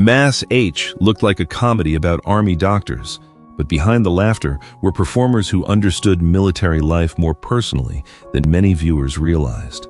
Mass H looked like a comedy about Army doctors, but behind the laughter were performers who understood military life more personally than many viewers realized.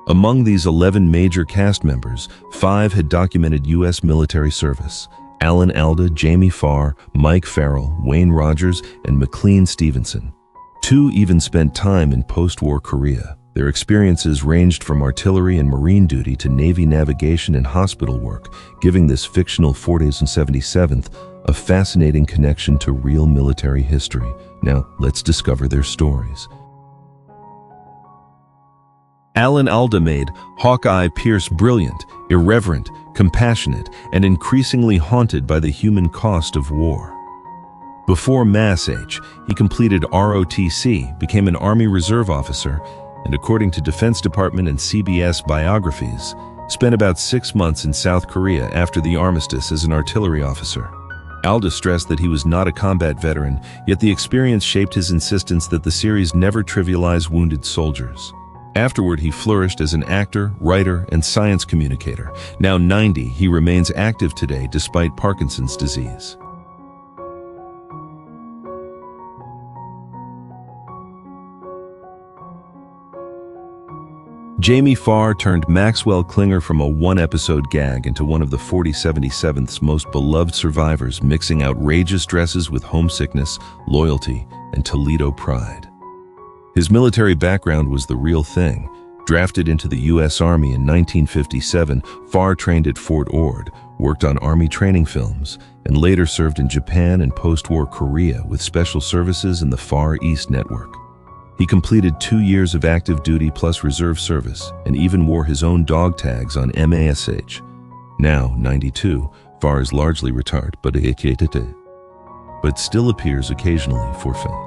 Among these 11 major cast members, 5 had documented U.S. military service: Alan Alda, Jamie Farr, Mike Farrell, Wayne Rogers, and McLean Stevenson. 2 even spent time in post-war Korea. Their experiences ranged from artillery and marine duty to Navy navigation and hospital work, giving this fictional 477th a fascinating connection to real military history. Now, let's discover their stories. Alan Alda made Hawkeye Pierce brilliant, irreverent, compassionate, and increasingly haunted by the human cost of war. Before Mass H, he completed ROTC, became an Army Reserve officer, and according to Defense Department and CBS biographies, spent about 6 months in South Korea after the armistice as an artillery officer. Alda stressed that he was not a combat veteran, yet the experience shaped his insistence that the series never trivialize wounded soldiers. Afterward, he flourished as an actor, writer, and science communicator. Now 90, he remains active today despite Parkinson's disease. Jamie Farr turned Maxwell Klinger from a one-episode gag into one of the 4077th's most beloved survivors, mixing outrageous dresses with homesickness, loyalty, and Toledo pride. His military background was the real thing. Drafted into the U.S. Army in 1957, Farr trained at Fort Ord, worked on Army training films, and later served in Japan and post-war Korea with special services in the Far East Network. He completed 2 years of active duty plus reserve service and even wore his own dog tags on MASH. Now, 92, Farr is largely retired, but still appears occasionally for film.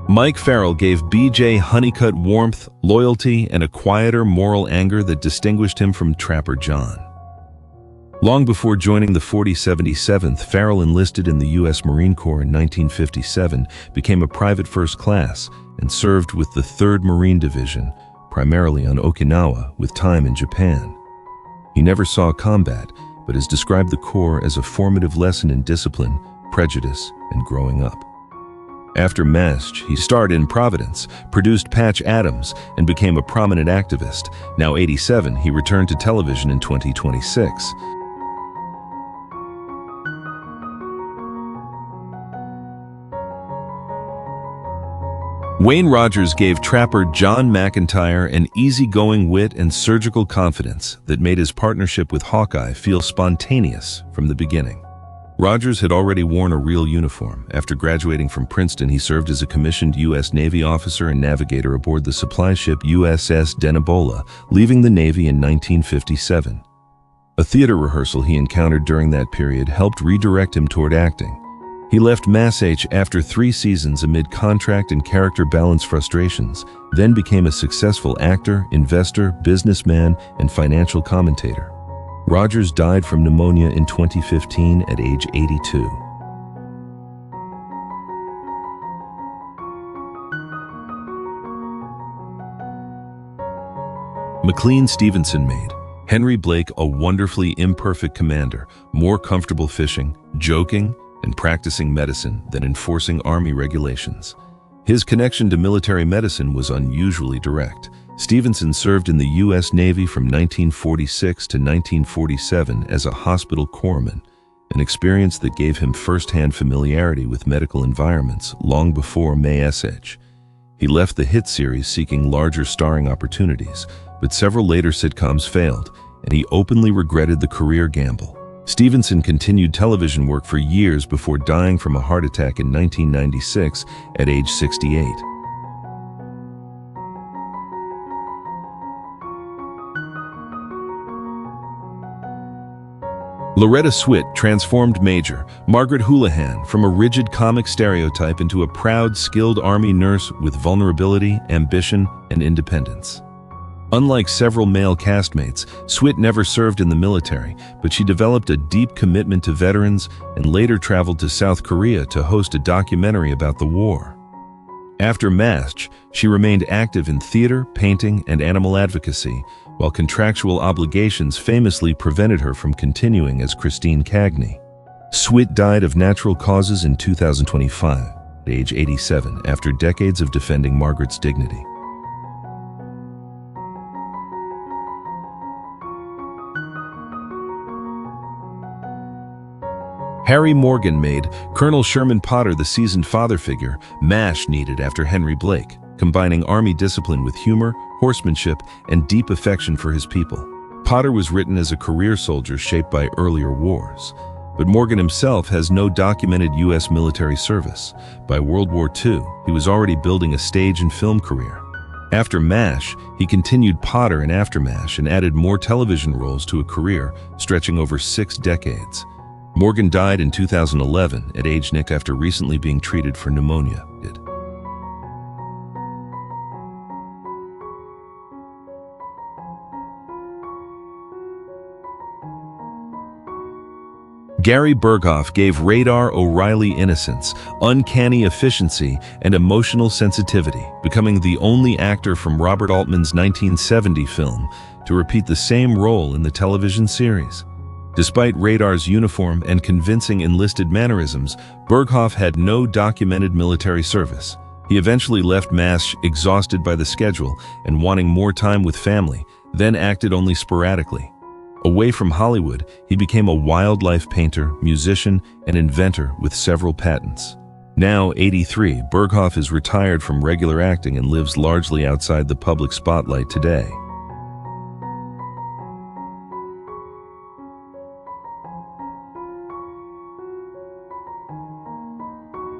Mike Farrell gave B.J. Honeycutt warmth, loyalty, and a quieter moral anger that distinguished him from Trapper John. Long before joining the 4077th, Farrell enlisted in the U.S. Marine Corps in 1957, became a private first class, and served with the 3rd Marine Division, primarily on Okinawa, with time in Japan. He never saw combat, but has described the Corps as a formative lesson in discipline, prejudice, and growing up. After MASH, he starred in Providence, produced Patch Adams, and became a prominent activist. Now 87, he returned to television in 2026. Wayne Rogers gave Trapper John McIntyre an easygoing wit and surgical confidence that made his partnership with Hawkeye feel spontaneous from the beginning. Rogers had already worn a real uniform. After graduating from Princeton, he served as a commissioned U.S. Navy officer and navigator aboard the supply ship USS Denebola, leaving the Navy in 1957. A theater rehearsal he encountered during that period helped redirect him toward acting. He left Mass H after 3 seasons amid contract and character balance frustrations, then became a successful actor, investor, businessman, and financial commentator. Rogers died from pneumonia in 2015 at age 82. McLean Stevenson made Henry Blake a wonderfully imperfect commander, more comfortable fishing, joking, and practicing medicine than enforcing Army regulations. His connection to military medicine was unusually direct. Stevenson served in the U.S. Navy from 1946 to 1947 as a hospital corpsman, an experience that gave him first-hand familiarity with medical environments long before MASH. He left the hit series seeking larger starring opportunities, but several later sitcoms failed, and he openly regretted the career gamble. Stevenson continued television work for years before dying from a heart attack in 1996 at age 68. Loretta Swit transformed Major Margaret Houlihan from a rigid comic stereotype into a proud, skilled Army nurse with vulnerability, ambition, and independence. Unlike several male castmates, Swit never served in the military, but she developed a deep commitment to veterans and later traveled to South Korea to host a documentary about the war. After MASH, she remained active in theater, painting, and animal advocacy, while contractual obligations famously prevented her from continuing as Christine Cagney. Swit died of natural causes in 2025, at age 87, after decades of defending Margaret's dignity. Harry Morgan made Colonel Sherman Potter the seasoned father figure MASH needed after Henry Blake, combining Army discipline with humor, horsemanship, and deep affection for his people. Potter was written as a career soldier shaped by earlier wars, but Morgan himself has no documented U.S. military service. By World War II, he was already building a stage and film career. After MASH, he continued Potter in Aftermash and added more television roles to a career stretching over 6 decades. Morgan died in 2011 at age Nick after recently being treated for pneumonia. Gary Burghoff gave Radar O'Reilly innocence, uncanny efficiency, and emotional sensitivity, becoming the only actor from Robert Altman's 1970 film to repeat the same role in the television series. Despite Radar's uniform and convincing enlisted mannerisms, Burghoff had no documented military service. He eventually left MASH exhausted by the schedule and wanting more time with family, then acted only sporadically. Away from Hollywood, he became a wildlife painter, musician, and inventor with several patents. Now 83, Burghoff is retired from regular acting and lives largely outside the public spotlight today.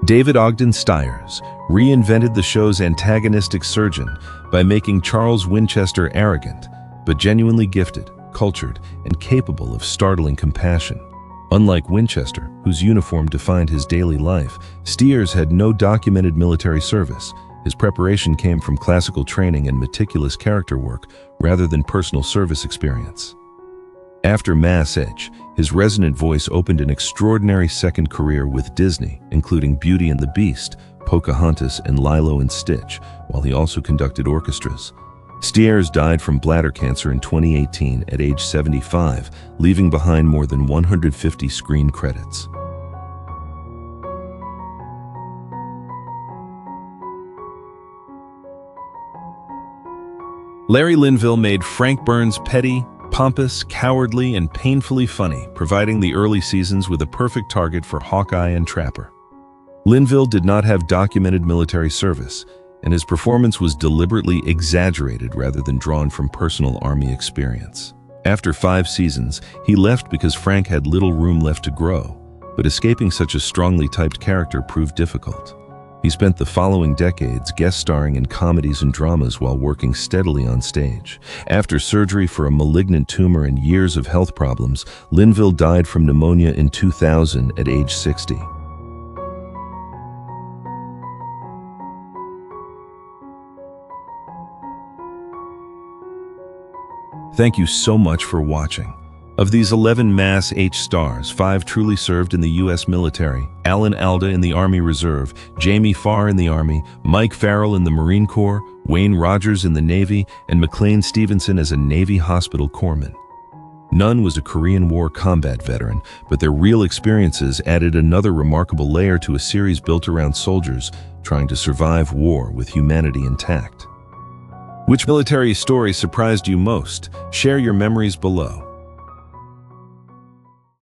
David Ogden Stiers reinvented the show's antagonistic surgeon by making Charles Winchester arrogant, but genuinely gifted, cultured, and capable of startling compassion. Unlike Winchester, whose uniform defined his daily life, Stiers had no documented military service. His preparation came from classical training and meticulous character work rather than personal service experience. After MASH, his resonant voice opened an extraordinary second career with Disney, including Beauty and the Beast, Pocahontas, and Lilo and Stitch, while he also conducted orchestras. Stiers died from bladder cancer in 2018 at age 75, leaving behind more than 150 screen credits. Larry Linville made Frank Burns petty, pompous, cowardly, and painfully funny, providing the early seasons with a perfect target for Hawkeye and Trapper. Linville did not have documented military service, and his performance was deliberately exaggerated rather than drawn from personal Army experience. After 5 seasons, he left because Frank had little room left to grow, but escaping such a strongly typed character proved difficult. He spent the following decades guest starring in comedies and dramas while working steadily on stage. After surgery for a malignant tumor and years of health problems, Linville died from pneumonia in 2000 at age 60. Thank you so much for watching. Of these 11 MASH stars, 5 truly served in the U.S. military: Alan Alda in the Army Reserve, Jamie Farr in the Army, Mike Farrell in the Marine Corps, Wayne Rogers in the Navy, and McLean Stevenson as a Navy hospital corpsman. None was a Korean War combat veteran, but their real experiences added another remarkable layer to a series built around soldiers trying to survive war with humanity intact. Which military story surprised you most? Share your memories below.